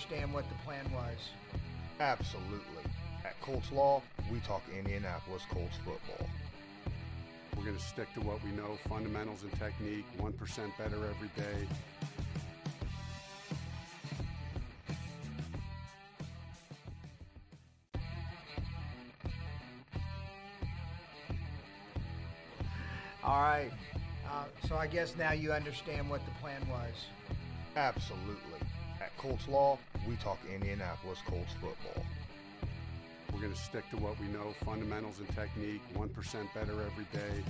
understand what the plan was. Absolutely. At Colts Law, we talk Indianapolis Colts football. We're going to stick to what we know, fundamentals and technique, 1% better every day. All right. So I guess now you understand what the plan was. Absolutely. At Colts Law, we talk Indianapolis Colts football. We're going to stick to what we know, fundamentals and technique, 1% better every day.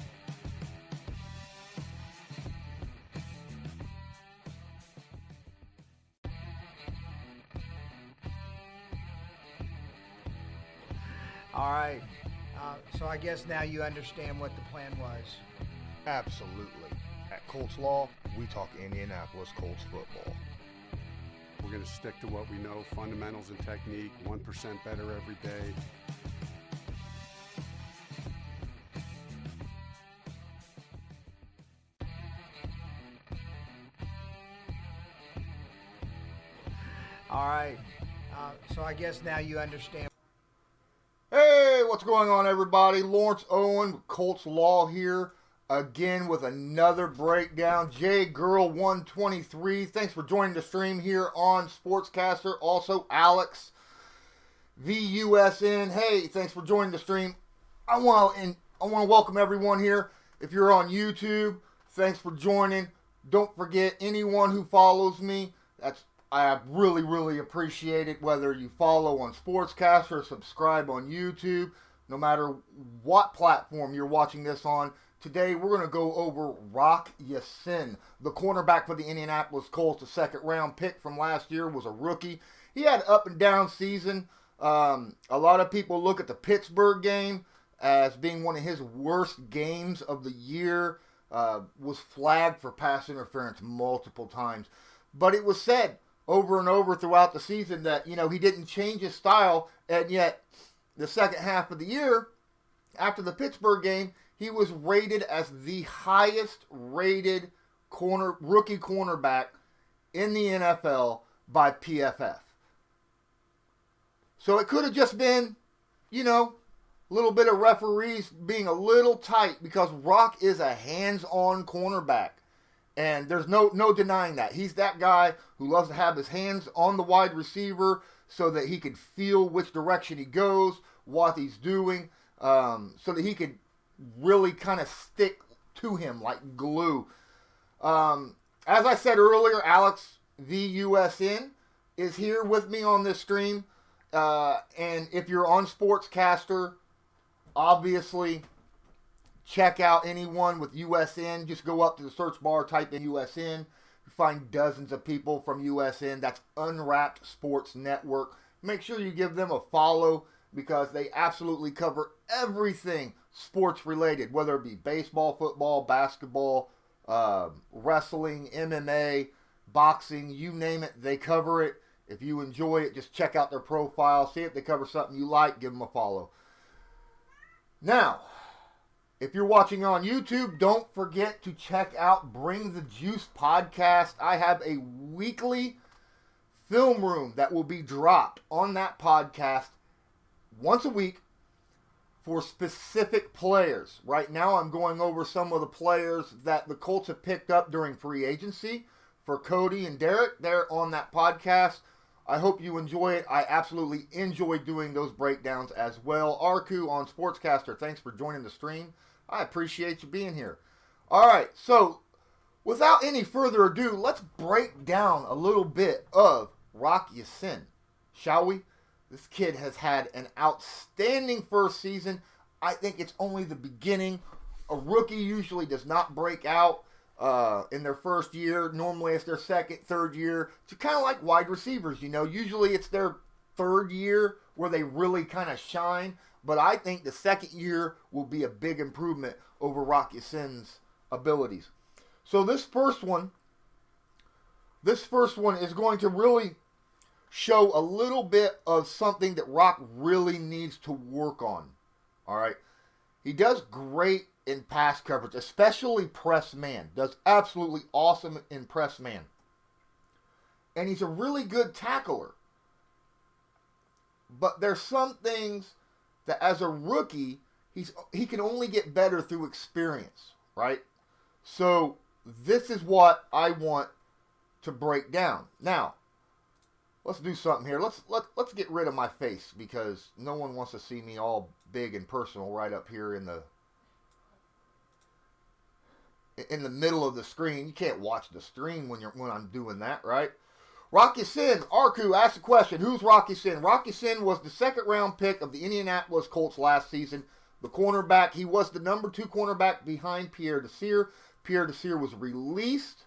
All right. So I guess now you understand what the plan was. Absolutely. At Colts Law, we talk Indianapolis Colts football. We're going to stick to what we know, fundamentals and technique, 1% better every day. All right. So I guess now you understand. Hey, what's going on, everybody? Lawrence Owen, Colts Law here, again with another breakdown. J Girl 123, thanks for joining the stream here on Sportscaster. Also, Alex VUSN, hey, thanks for joining the stream. I want to welcome everyone here. If you're on YouTube, thanks for joining. Don't forget, anyone who follows me, I really appreciate it, whether you follow on Sportscaster or subscribe on YouTube, no matter what platform you're watching this on. Today, we're going to go over Rock Ya-Sin, the cornerback for the Indianapolis Colts, a second-round pick from last year, was a rookie. He had an up-and-down season. A lot of people look at the Pittsburgh game as being one of his worst games of the year. Was flagged for pass interference multiple times. But it was said over and over throughout the season that, he didn't change his style, and yet the second half of the year, after the Pittsburgh game, he was rated as the highest rated rookie cornerback in the NFL by PFF. So it could have just been, a little bit of referees being a little tight, because Rock is a hands-on cornerback. And there's no denying that. He's that guy who loves to have his hands on the wide receiver so that he can feel which direction he goes, what he's doing, so that he could really kind of stick to him like glue. As I said earlier, Alex VUSN is here with me on this stream. And if you're on Sportscaster, obviously check out anyone with USN. Just go up to the search bar, type in USN. You find dozens of people from USN. That's Unwrapped Sports Network. Make sure you give them a follow, because they absolutely cover everything sports related, whether it be baseball, football, basketball, wrestling, MMA, boxing, you name it, they cover it. If you enjoy it, just check out their profile. See if they cover something you like, give them a follow. Now, if you're watching on YouTube, don't forget to check out Bring the Juice podcast. I have a weekly film room that will be dropped on that podcast once a week for specific players. Right now, I'm going over some of the players that the Colts have picked up during free agency. For Cody and Derek, they're on that podcast. I hope you enjoy it. I absolutely enjoy doing those breakdowns as well. Arku on Sportscaster, thanks for joining the stream. I appreciate you being here. All right, so without any further ado, let's break down a little bit of Rock Ya-Sin, shall we? This kid has had an outstanding first season. I think it's only the beginning. A rookie usually does not break out in their first year. Normally it's their second, third year. It's kind of like wide receivers, Usually it's their third year where they really kind of shine. But I think the second year will be a big improvement over Rock Ya-Sin's abilities. So this first one is going to really show a little bit of something that Rock really needs to work on. All right. He does great in pass coverage, especially press man. Does absolutely awesome in press man. And he's a really good tackler. But there's some things that as a rookie, he can only get better through experience, right? So this is what I want to break down. Now, let's do something here. Let's get rid of my face because no one wants to see me all big and personal right up here in the middle of the screen. You can't watch the screen when I'm doing that, right? Rocky Sin, Arku asked a question. Who's Rocky Sin? Rocky Sin was the second round pick of the Indianapolis Colts last season. The cornerback. He was the number 2 cornerback behind Pierre Desir. Pierre Desir was released.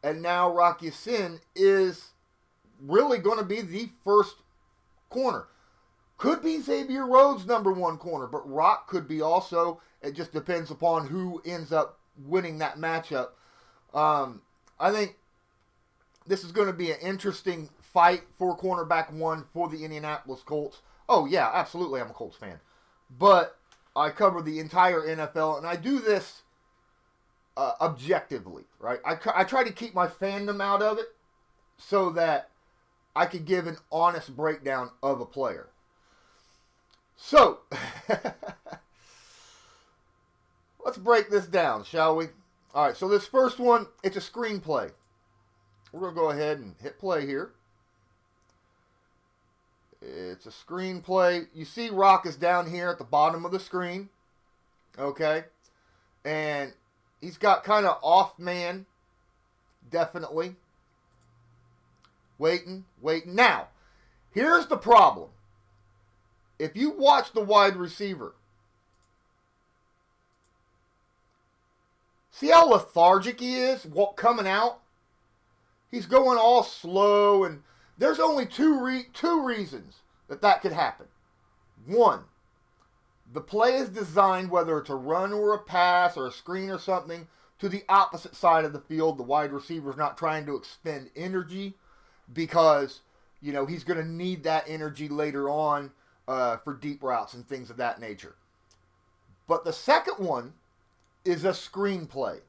And now Rocky Sin is really going to be the first corner. Could be Xavier Rhodes' number 1 corner, but Rock could be also. It just depends upon who ends up winning that matchup. I think this is going to be an interesting fight for cornerback 1 for the Indianapolis Colts. Oh, yeah, absolutely, I'm a Colts fan. But I cover the entire NFL, and I do this objectively, right? I try to keep my fandom out of it so that I can give an honest breakdown of a player. So, let's break this down, shall we? All right, so this first one, it's a screenplay. We're going to go ahead and hit play here. It's a screenplay. You see Rock is down here at the bottom of the screen. Okay? And he's got kind of off man. Definitely. Waiting. Now, here's the problem. If you watch the wide receiver, see how lethargic he is coming out? He's going all slow, and there's only two reasons that could happen. One, the play is designed, whether it's a run or a pass or a screen or something, to the opposite side of the field. The wide receiver's not trying to expend energy because, he's going to need that energy later on for deep routes and things of that nature. But the second one is a screenplay.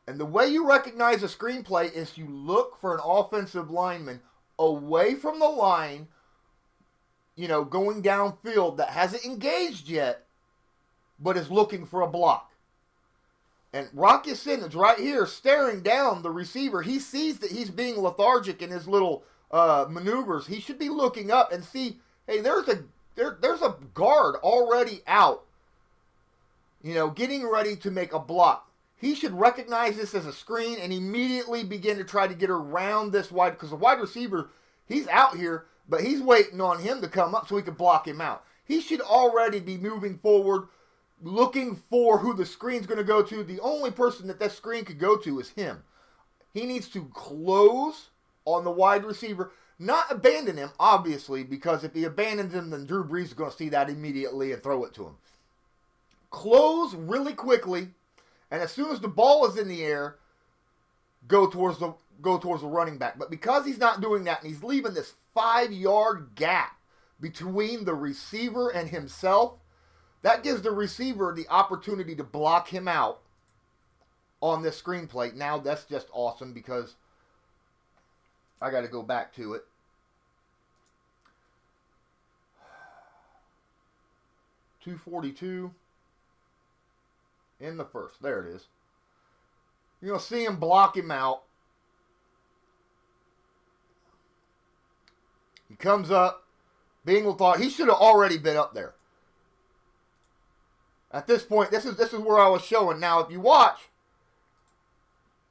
And the way you recognize a screenplay is you look for an offensive lineman away from the line, going downfield that hasn't engaged yet, but is looking for a block. And Rocky Sin is right here staring down the receiver. He sees that he's being lethargic in his little maneuvers. He should be looking up and see, hey, there's a guard already out, getting ready to make a block. He should recognize this as a screen and immediately begin to try to get around this wide, because the wide receiver, he's out here, but he's waiting on him to come up so he can block him out. He should already be moving forward, looking for who the screen's going to go to. The only person that screen could go to is him. He needs to close on the wide receiver, not abandon him, obviously, because if he abandons him, then Drew Brees is going to see that immediately and throw it to him. Close really quickly. And as soon as the ball is in the air, go towards the running back. But because he's not doing that, and he's leaving this 5-yard gap between the receiver and himself, that gives the receiver the opportunity to block him out on this screenplay. Now that's just awesome because I got to go back to it. .242. In the first. There it is. You're going to see him block him out. He comes up. Bingle thought he should have already been up there. At this point, this is where I was showing. Now, if you watch,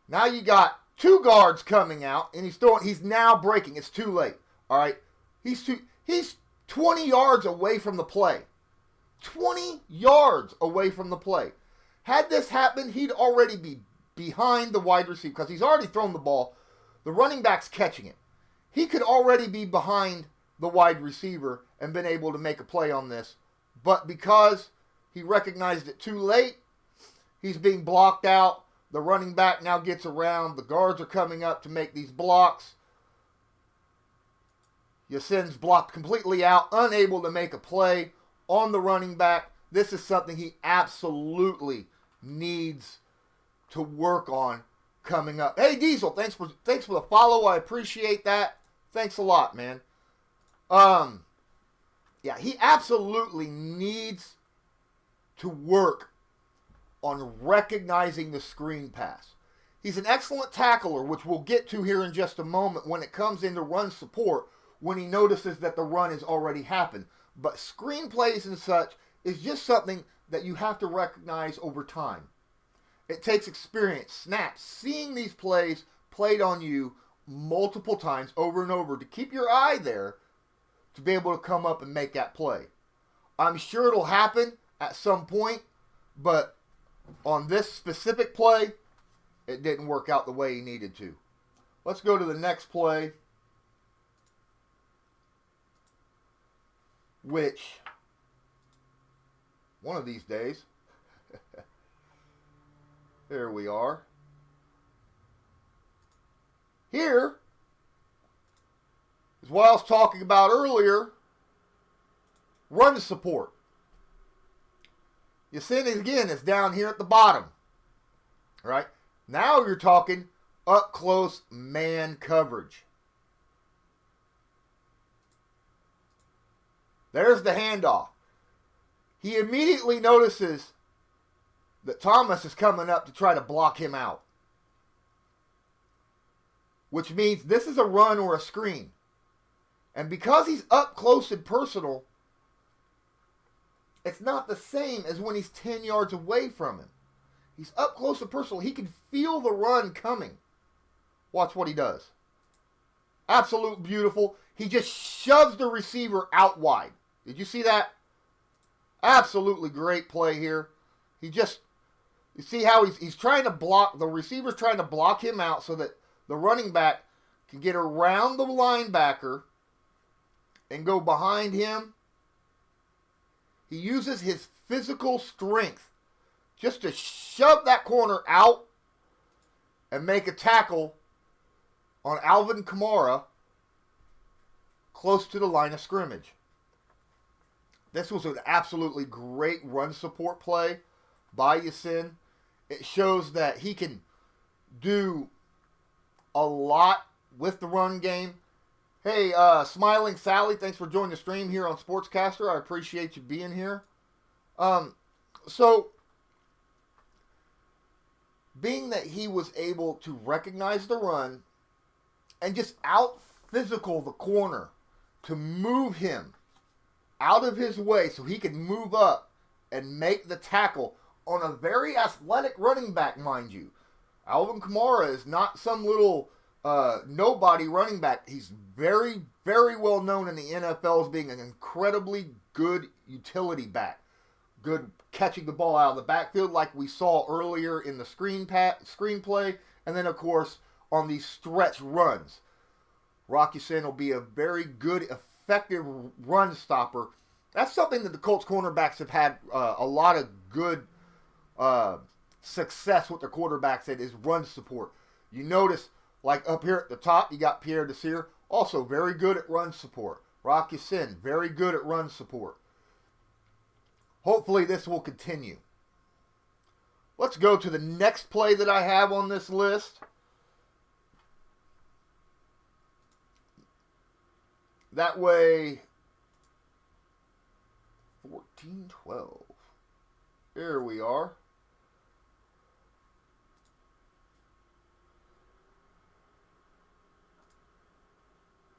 now you got 2 guards coming out, and he's now breaking. It's too late. All right? He's 20 yards away from the play. 20 yards away from the play. Had this happened, he'd already be behind the wide receiver because he's already thrown the ball. The running back's catching it. He could already be behind the wide receiver and been able to make a play on this. But because he recognized it too late, he's being blocked out. The running back now gets around. The guards are coming up to make these blocks. Yasin's blocked completely out, unable to make a play on the running back. This is something he absolutely needs to work on coming up. Hey, Diesel, thanks for the follow. I appreciate that. Thanks a lot, man. Yeah, he absolutely needs to work on recognizing the screen pass. He's an excellent tackler, which we'll get to here in just a moment when it comes into run support, when he notices that the run has already happened. But screen plays and such is just something that you have to recognize over time. It takes experience, snaps, seeing these plays played on you multiple times over and over to keep your eye there to be able to come up and make that play. I'm sure it'll happen at some point, but on this specific play, it didn't work out the way he needed to. Let's go to the next play, which one of these days, there we are. Here is what I was talking about earlier, run support. You see it again, it's down here at the bottom. All right? Now you're talking up close man coverage. There's the handoff. He immediately notices that Thomas is coming up to try to block him out, which means this is a run or a screen. And because he's up close and personal, it's not the same as when he's 10 yards away from him. He's up close and personal. He can feel the run coming. Watch what he does. Absolute beautiful. He just shoves the receiver out wide. Did you see that? Absolutely great play here. You see how he's trying to block, the receiver's trying to block him out so that the running back can get around the linebacker and go behind him. He uses his physical strength just to shove that corner out and make a tackle on Alvin Kamara close to the line of scrimmage. This was an absolutely great run support play by Yasin. It shows that he can do a lot with the run game. Hey, Smiling Sally, thanks for joining the stream here on Sportscaster. I appreciate you being here. So, being that he was able to recognize the run and just out-physical the corner to move him out of his way so he could move up and make the tackle on a very athletic running back, mind you. Alvin Kamara is not some little nobody running back. He's very, very well known in the NFL as being an incredibly good utility back. Good catching the ball out of the backfield like we saw earlier in the screenplay. And then, of course, on these stretch runs. Rock Ya-Sin will be a very good, effective run stopper. That's something that the Colts cornerbacks have had a lot of good success with their quarterbacks at, is run support. You notice, like up here at the top, you got Pierre Desir, also very good at run support. Rock Ya-Sin, very good at run support. Hopefully this will continue. Let's go to the next play that I have on this list. That way, 14-12. Here we are.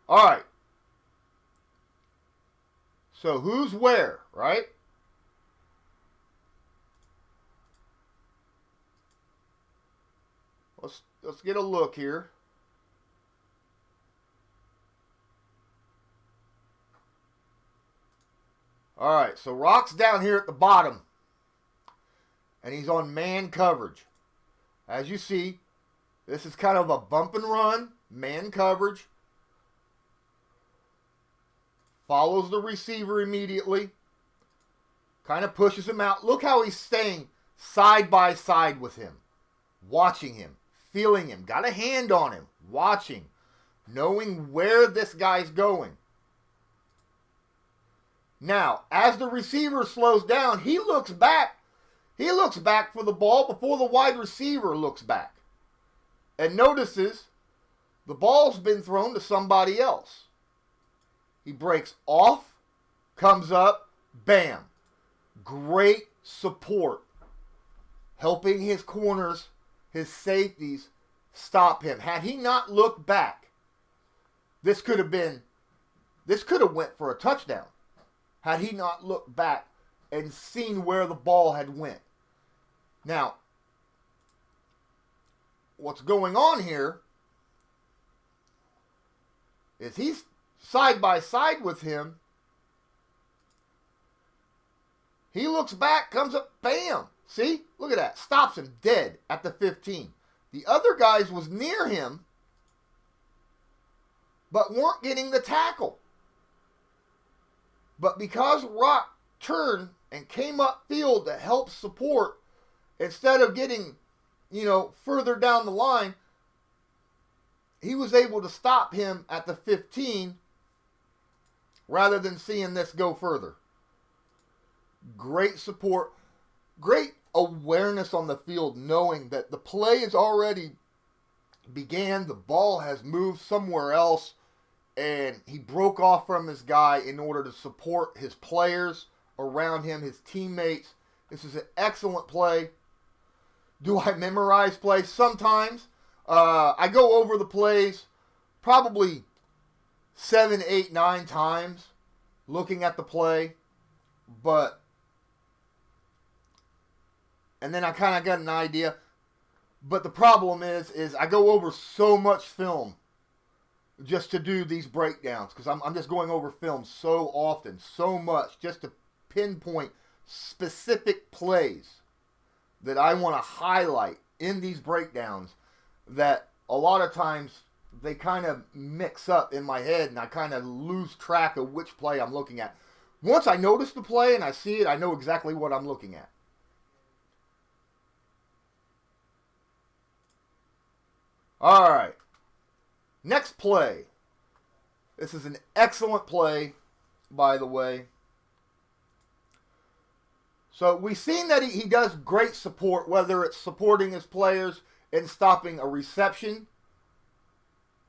All right. So who's where, right? Let's get a look here. All right, so Rock's down here at the bottom, and he's on man coverage. As you see, this is kind of a bump and run, man coverage. Follows the receiver immediately. Kind of pushes him out. Look how he's staying side by side with him. Watching him. Feeling him. Got a hand on him. Watching. Knowing where this guy's going. Now, as the receiver slows down, he looks back. He looks back for the ball before the wide receiver looks back. And notices the ball's been thrown to somebody else. He breaks off, comes up, bam. Great support. Helping his corners, his safeties, stop him. Had he not looked back, this could have went for a touchdown. Had he not looked back and seen where the ball had went. Now, what's going on here is he's side by side with him. He looks back, comes up, bam. See? Look at that. Stops him dead at the 15. The other guys was near him, but weren't getting the tackle. But because Rock turned and came upfield to help support, instead of getting, further down the line, he was able to stop him at the 15 rather than seeing this go further. Great support, great awareness on the field, knowing that the play is already began, the ball has moved somewhere else, and he broke off from his guy in order to support his players around him, his teammates. This is an excellent play. Do I memorize plays? Sometimes. I go over the plays probably 7, 8, 9 times looking at the play. And then I kind of got an idea. But the problem is I go over so much film just to do these breakdowns, because I'm just going over film so often, so much, just to pinpoint specific plays that I want to highlight in these breakdowns, that a lot of times they kind of mix up in my head and I kind of lose track of which play I'm looking at. Once I notice the play and I see it, I know exactly what I'm looking at. All right. Next play. This is an excellent play, by the way. So we've seen that he does great support, whether it's supporting his players and stopping a reception,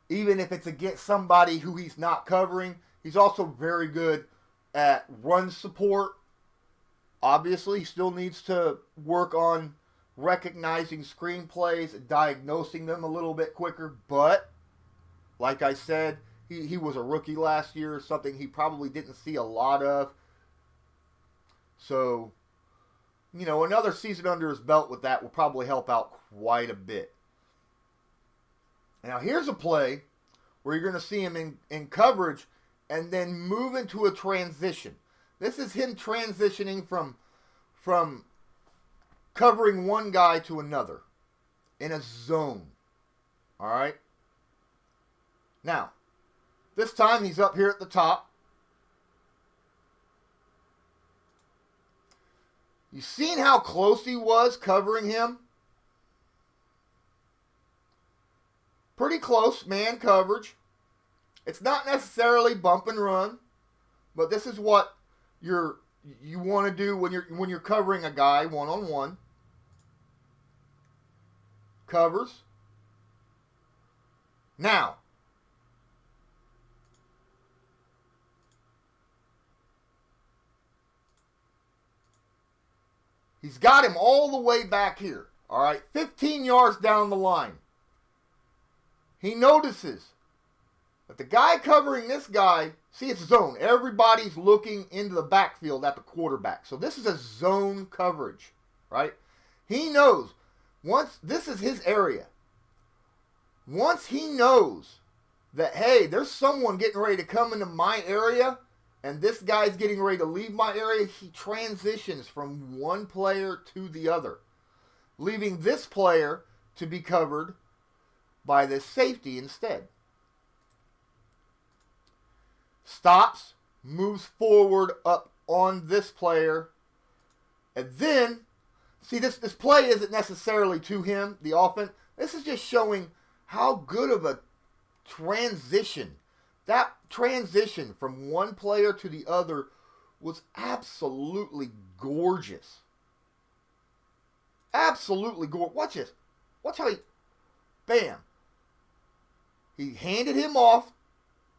even if it's against somebody who he's not covering. He's also very good at run support. Obviously, he still needs to work on recognizing screen plays and diagnosing them a little bit quicker. But, like I said, he was a rookie last year, something he probably didn't see a lot of. So, another season under his belt with that will probably help out quite a bit. Now, here's a play where you're going to see him in coverage and then move into a transition. This is him transitioning from covering one guy to another in a zone. All right? Now, this time he's up here at the top. You seen how close he was covering him? Pretty close man coverage. It's not necessarily bump and run, but this is what you want to do when you're covering a guy one-on-one. Covers. Now, he's got him all the way back here. All right, 15 yards down the line. He notices that the guy covering this guy, see, it's zone. Everybody's looking into the backfield at the quarterback. So this is a zone coverage, right? He knows once this is his area. Once he knows that, hey, there's someone getting ready to come into my area and this guy's getting ready to leave my area, he transitions from one player to the other, leaving this player to be covered by this safety instead. Stops, moves forward up on this player, and then, see, this play isn't necessarily to him, the offense. This is just showing how good of a transition. That transition from one player to the other was absolutely gorgeous. Absolutely gorgeous. Watch this. Watch how bam. He handed him off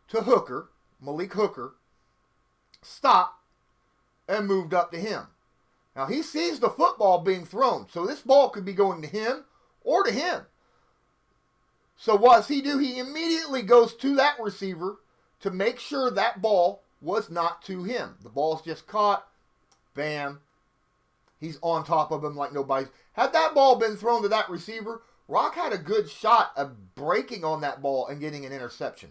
to Hooker. Malik Hooker, stopped and moved up to him. Now he sees the football being thrown, so this ball could be going to him or to him. So what does he do? He immediately goes to that receiver to make sure that ball was not to him. The ball's just caught. Bam. He's on top of him like nobody's. Had that ball been thrown to that receiver, Rock had a good shot of breaking on that ball and getting an interception.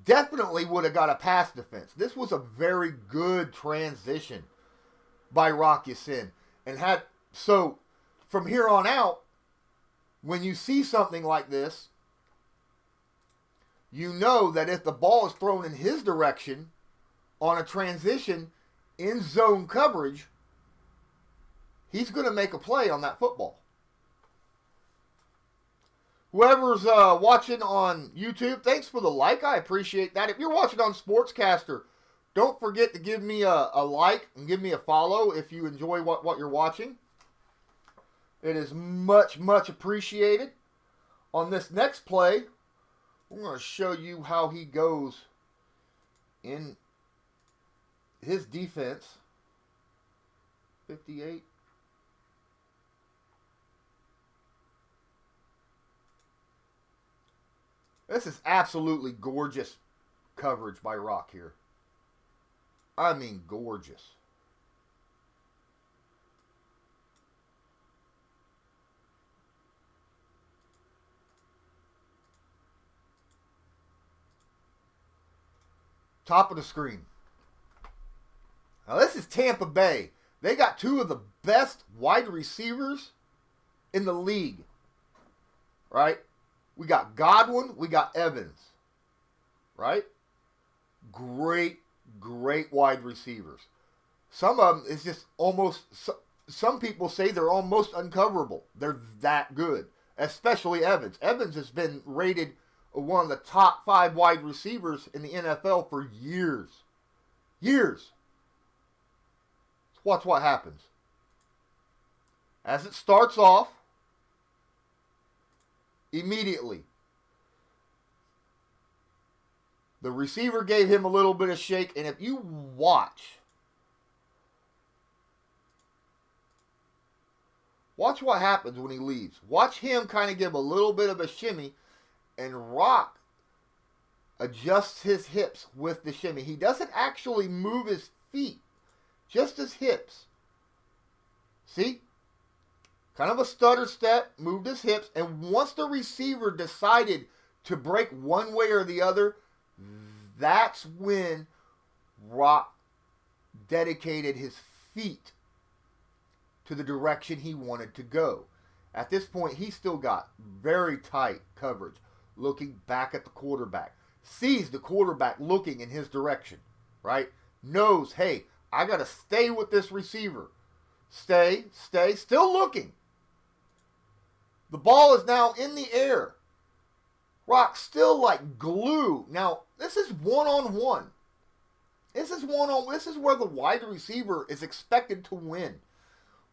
Definitely would have got a pass defense. This was a very good transition by Rock Ya-Sin. So from here on out, when you see something like this, you know that if the ball is thrown in his direction on a transition in zone coverage, he's going to make a play on that football. Whoever's watching on YouTube, thanks for the like. I appreciate that. If you're watching on Sportscaster, don't forget to give me a like and give me a follow if you enjoy what you're watching. It is much, much appreciated. On this next play, we're going to show you how he goes in his defense. 58. This is absolutely gorgeous coverage by Rock here. I mean, gorgeous. Top of the screen. Now this is Tampa Bay. They got two of the best wide receivers in the league. Right? We got Godwin, we got Evans. Right? Great wide receivers. Some of them is just almost, some people say they're almost uncoverable. They're that good. Especially Evans. Evans has been rated one of the top 5 wide receivers in the NFL for years. Years. Let's watch what happens. As it starts off, immediately, the receiver gave him a little bit of shake, and if you watch what happens when he leaves. Watch him kind of give a little bit of a shimmy, and Rock adjusts his hips with the shimmy. He doesn't actually move his feet, just his hips. See? Kind of a stutter step, moved his hips, and once the receiver decided to break one way or the other, that's when Rock dedicated his feet to the direction he wanted to go. At this point, he still got very tight coverage, looking back at the quarterback. Sees the quarterback looking in his direction, right? Knows, hey, I got to stay with this receiver. Stay, still looking. The ball is now in the air. Rock still like glue. Now, this is one-on-one. This is where the wide receiver is expected to win.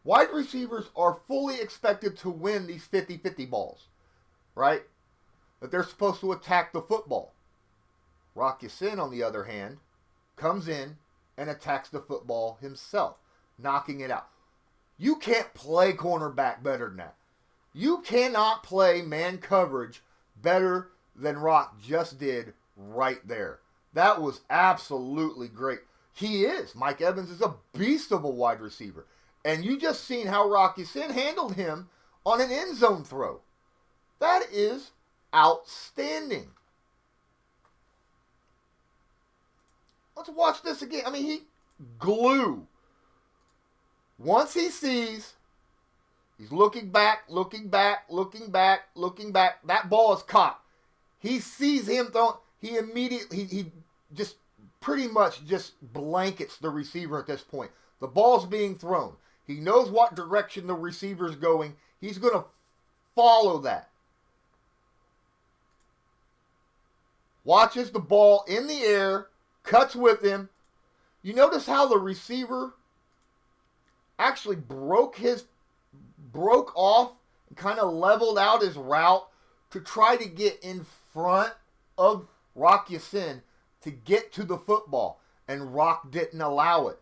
Wide receivers are fully expected to win these 50-50 balls, right? That they're supposed to attack the football. Rock Ya-Sin, on the other hand, comes in and attacks the football himself, knocking it out. You can't play cornerback better than that. You cannot play man coverage better than Rock just did right there. That was absolutely great. He is. Mike Evans is a beast of a wide receiver. And you just seen how Rock Ya-Sin handled him on an end zone throw. That is outstanding. Let's watch this again. I mean, he glue. Once he sees, he's looking back. That ball is caught. He sees him throwing. He immediately, he just pretty much just blankets the receiver at this point. The ball's being thrown. He knows what direction the receiver's going. He's going to follow that. Watches the ball in the air, cuts with him. You notice how the receiver actually broke off and kind of leveled out his route to try to get in front of Rock Ya-Sin. to get to the football, and Rock didn't allow it.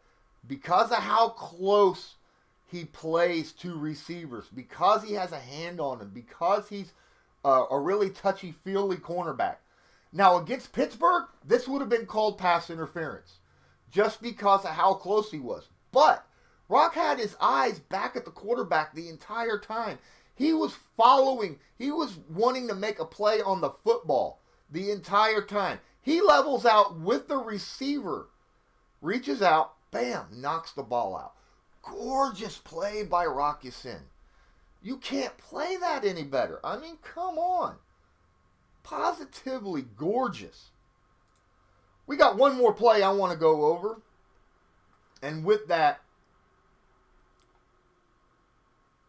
Because of how close he plays to receivers, because he has a hand on him, because he's a really touchy-feely cornerback. Now, against Pittsburgh, this would have been called pass interference, just because of how close he was. But Rock had his eyes back at the quarterback the entire time. He was following. He was wanting to make a play on the football the entire time. He levels out with the receiver, reaches out, bam, knocks the ball out. Gorgeous play by Rock Ya-Sin. You can't play that any better. I mean, come on. Positively gorgeous. We got one more play I want to go over. And with that,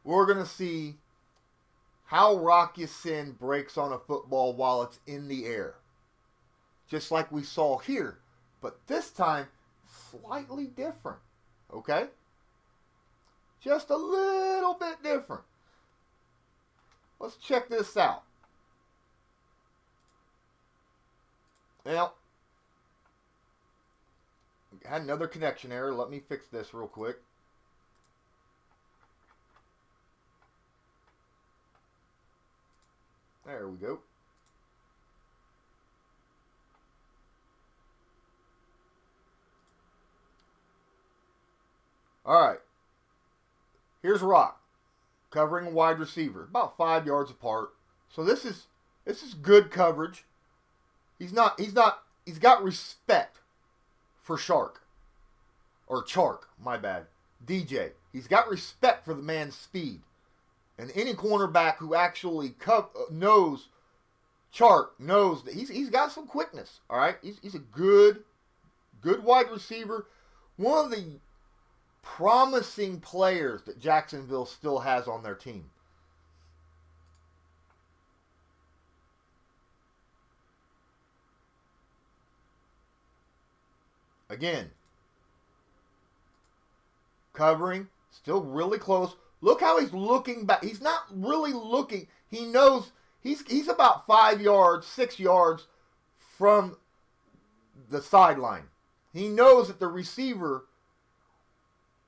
we're going to see how Rock Ya-Sin breaks on a football while it's in the air. Just like we saw here. But this time, slightly different. Okay? Just a little bit different. Let's check this out. Well, had another connection error. Let me fix this real quick. There we go. All right. Here's Rock covering a wide receiver, about 5 yards apart. So this is good coverage. He's got respect for Chark. My bad. DJ. He's got respect for the man's speed. And any cornerback who actually knows Chark knows that he's got some quickness. All right? He's a good wide receiver. One of the promising players that Jacksonville still has on their team. Again, covering, still really close. Look how he's looking back. He's not really looking. He knows he's about 5 yards, 6 yards from the sideline. He knows that the receiver,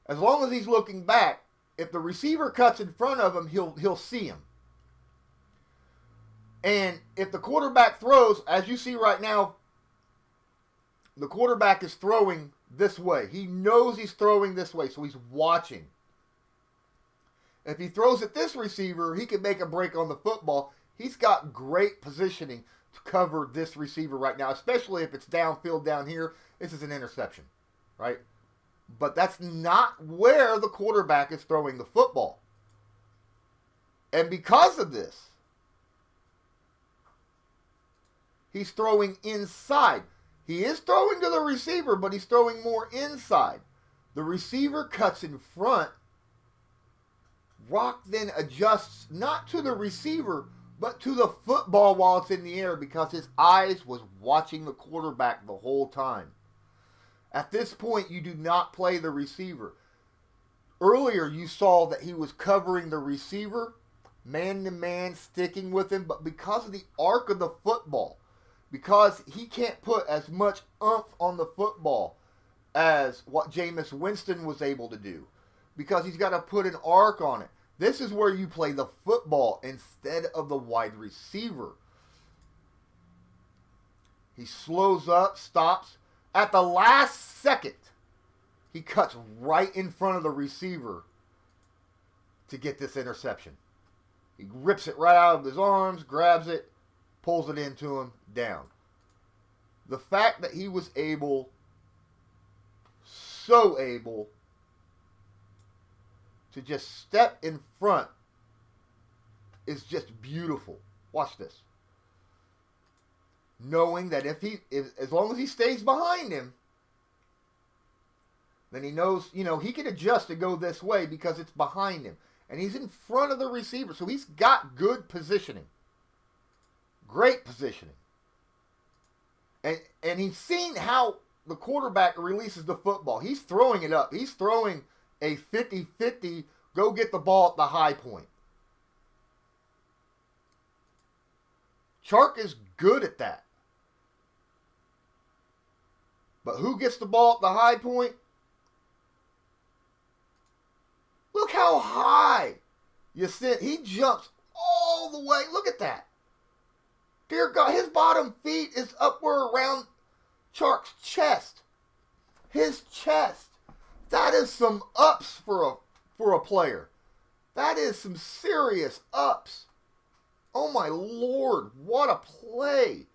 as long as he's looking back, if the receiver cuts in front of him, he'll see him. And if the quarterback throws, as you see right now, the quarterback is throwing this way. He knows he's throwing this way, so he's watching. If he throws at this receiver, he can make a break on the football. He's got great positioning to cover this receiver right now, especially if it's downfield down here. This is an interception, right? But that's not where the quarterback is throwing the football. And because of this, he's throwing inside. He is throwing to the receiver, but he's throwing more inside. The receiver cuts in front. Rock then adjusts not to the receiver, but to the football while it's in the air because his eyes was watching the quarterback the whole time. At this point, you do not play the receiver. Earlier, you saw that he was covering the receiver, man-to-man, sticking with him, but because of the arc of the football, because he can't put as much oomph on the football as what Jameis Winston was able to do, because he's got to put an arc on it. This is where you play the football instead of the wide receiver. He slows up, stops. At the last second, he cuts right in front of the receiver to get this interception. He rips it right out of his arms, grabs it, pulls it into him, down. The fact that he was so able to just step in front is just beautiful. Watch this. Knowing that if as long as he stays behind him, then he knows, he can adjust to go this way because it's behind him. And he's in front of the receiver, so he's got good positioning. Great positioning. And he's seen how the quarterback releases the football. He's throwing it up. He's throwing a 50-50, go get the ball at the high point. Chark is good at that. But who gets the ball at the high point? Look how high he jumps all the way. Look at that. Dear God, his bottom feet is upward around Chark's chest. His chest. That is some ups for a player. That is some serious ups. Oh my Lord, what a play.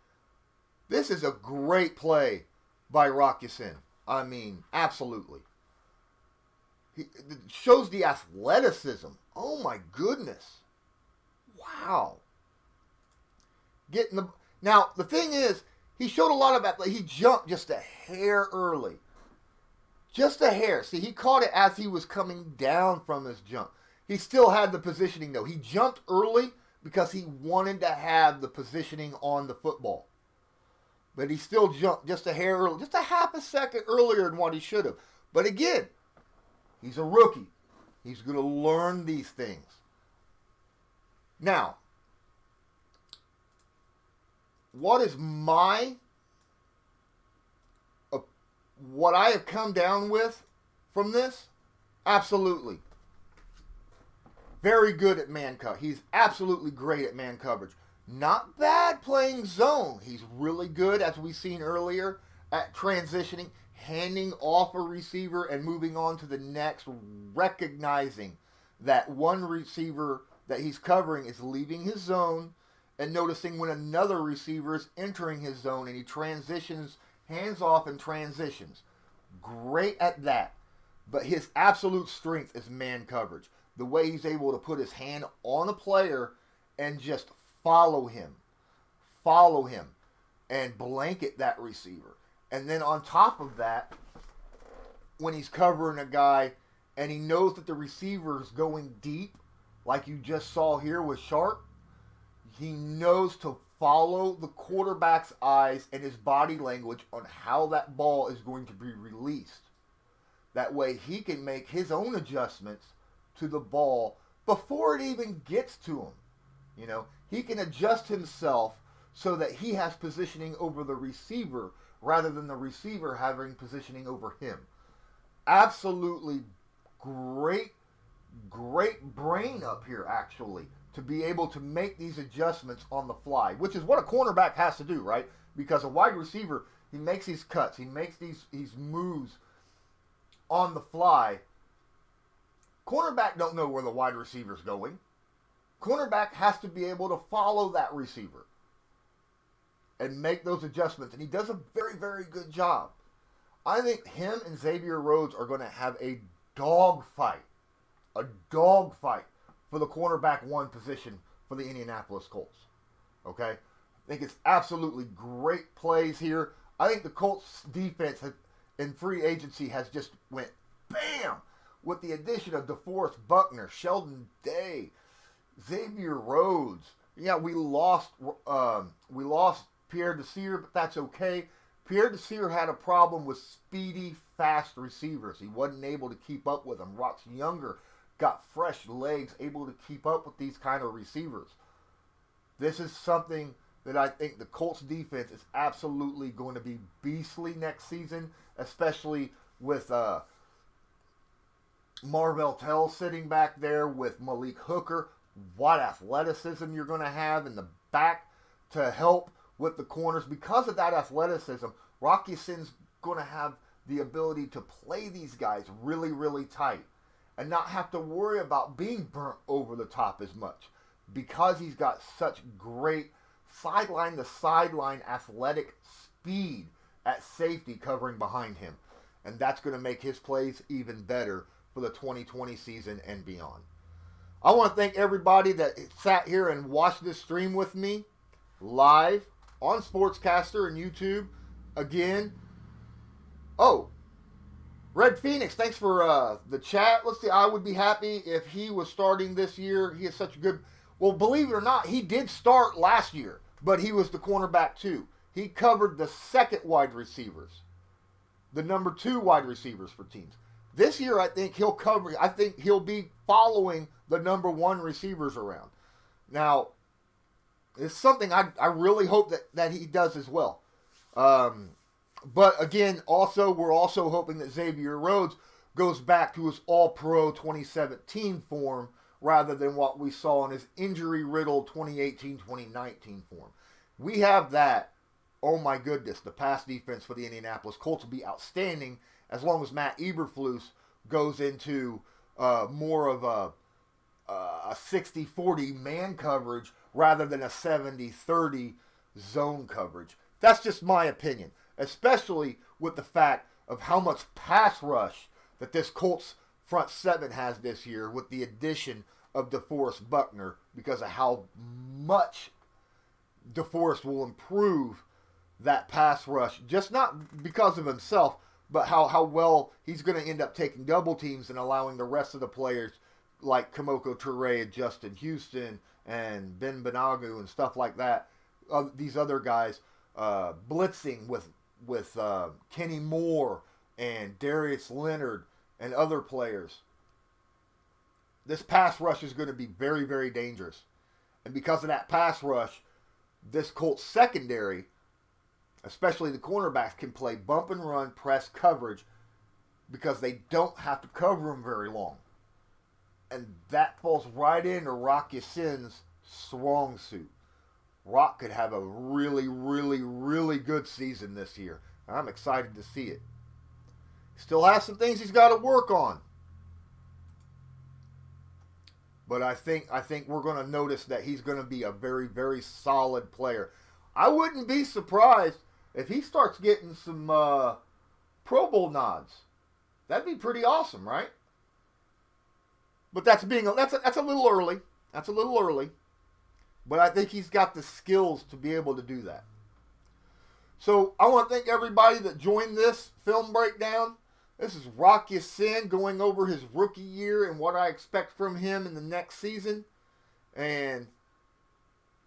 This is a great play by Rock Ya-Sin. I mean, absolutely. It shows the athleticism. Oh my goodness. Wow. Now, the thing is, he showed a lot of athleticism. He jumped just a hair early. Just a hair. See, he caught it as he was coming down from his jump. He still had the positioning, though. He jumped early because he wanted to have the positioning on the football. But he still jumped just a hair early, just a half a second earlier than what he should have. But again, he's a rookie. He's going to learn these things. Now, what is what I have come down with from this? Absolutely. Very good at man coverage. He's absolutely great at man coverage. Not bad playing zone. He's really good, as we've seen earlier, at transitioning, handing off a receiver and moving on to the next, recognizing that one receiver that he's covering is leaving his zone and noticing when another receiver is entering his zone and he transitions, hands off and transitions. Great at that. But his absolute strength is man coverage. The way he's able to put his hand on a player and just follow him, and blanket that receiver. And then on top of that, when he's covering a guy and he knows that the receiver is going deep, like you just saw here with Sharp, he knows to follow the quarterback's eyes and his body language on how that ball is going to be released. That way he can make his own adjustments to the ball before it even gets to him. You know, he can adjust himself so that he has positioning over the receiver rather than the receiver having positioning over him. Absolutely great brain up here, actually, to be able to make these adjustments on the fly, which is what a cornerback has to do, right? Because a wide receiver, he makes these cuts, he makes these moves on the fly. Cornerback don't know where the wide receiver's going. Cornerback has to be able to follow that receiver and make those adjustments, and he does a very, very good job. I think him and Xavier Rhodes are going to have a dogfight for the cornerback one position for the Indianapolis Colts. Okay? I think it's absolutely great plays here. I think the Colts defense in free agency has just went bam with the addition of DeForest Buckner, Sheldon Day, Xavier Rhodes. Yeah, we lost Pierre Desir, but that's okay. Pierre Desir had a problem with speedy, fast receivers. He wasn't able to keep up with them. Rox Younger got fresh legs, able to keep up with these kind of receivers. This is something that I think the Colts defense is absolutely going to be beastly next season, especially with Marvell Tell sitting back there with Malik Hooker. What athleticism you're going to have in the back to help with the corners. Because of that athleticism, Rock Ya-Sin's going to have the ability to play these guys really, really tight and not have to worry about being burnt over the top as much because he's got such great sideline-to-sideline athletic speed at safety covering behind him. And that's going to make his plays even better for the 2020 season and beyond. I want to thank everybody that sat here and watched this stream with me live on Sportscaster and YouTube. Again, Red Phoenix, thanks for the chat. Let's see, I would be happy if he was starting this year. He is such a good... Well, believe it or not, he did start last year, but he was the cornerback too. He covered the second wide receivers, the number 2 wide receivers for teams. This year, I think he'll be following the number 1 receivers around. Now, it's something I really hope that he does as well. But again, we're also hoping that Xavier Rhodes goes back to his All-Pro 2017 form rather than what we saw in his injury-riddled 2018-2019 form. We have that. Oh my goodness, the pass defense for the Indianapolis Colts will be outstanding as long as Matt Eberflus goes into more of a 60-40 man coverage rather than a 70-30 zone coverage. That's just my opinion, especially with the fact of how much pass rush that this Colts front seven has this year with the addition of DeForest Buckner, because of how much DeForest will improve that pass rush, just not because of himself, but how well he's going to end up taking double teams and allowing the rest of the players like Kamoko Toure and Justin Houston and Ben Benogu and stuff like that, these other guys blitzing with Kenny Moore and Darius Leonard and other players. This pass rush is going to be very, very dangerous. And because of that pass rush, this Colts secondary, especially the cornerbacks, can play bump and run, press coverage, because they don't have to cover them very long. And that falls right into Rock Ya-Sin's strong suit. Rock could have a really, really, really good season this year. I'm excited to see it. Still has some things he's got to work on. But I think we're going to notice that he's going to be a very, very solid player. I wouldn't be surprised if he starts getting some Pro Bowl nods. That'd be pretty awesome, right? But that's a little early. That's a little early. But I think he's got the skills to be able to do that. So I want to thank everybody that joined this film breakdown. This is Rock Ya-Sin going over his rookie year and what I expect from him in the next season. And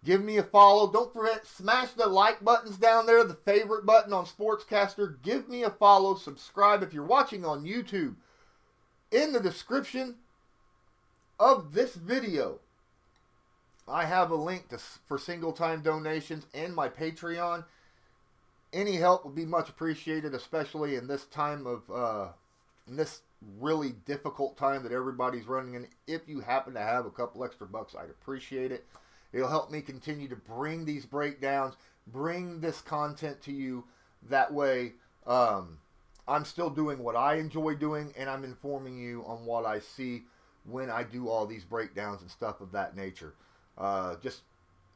give me a follow. Don't forget, smash the like buttons down there, the favorite button on Sportscaster. Give me a follow. Subscribe if you're watching on YouTube. In the description of this video, I have a link for single-time donations and my Patreon. Any help would be much appreciated, especially in this time of, in this really difficult time that everybody's running in. If you happen to have a couple extra bucks, I'd appreciate it. It'll help me continue to bring these breakdowns, bring this content to you. That way, I'm still doing what I enjoy doing, and I'm informing you on what I see when I do all these breakdowns and stuff of that nature. Just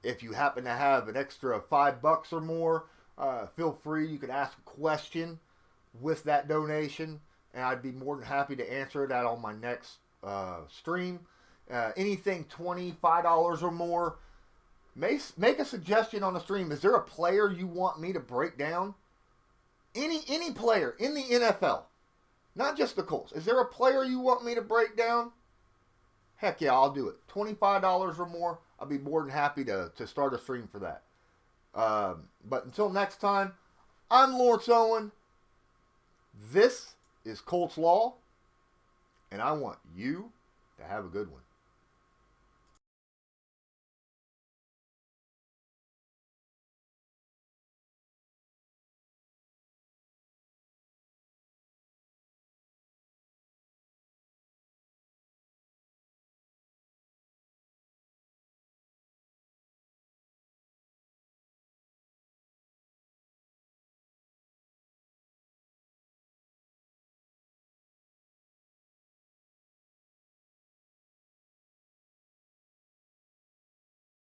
if you happen to have an extra $5 or more, feel free. You can ask a question with that donation, and I'd be more than happy to answer that on my next stream. Anything $25 or more, make a suggestion on the stream. Is there a player you want me to break down? Any player in the NFL, not just the Colts. Is there a player you want me to break down? Heck yeah, I'll do it. $25 or more, I'll be more than happy to start a stream for that. But until next time, I'm Lawrence Owen. This is Colts Law, and I want you to have a good one.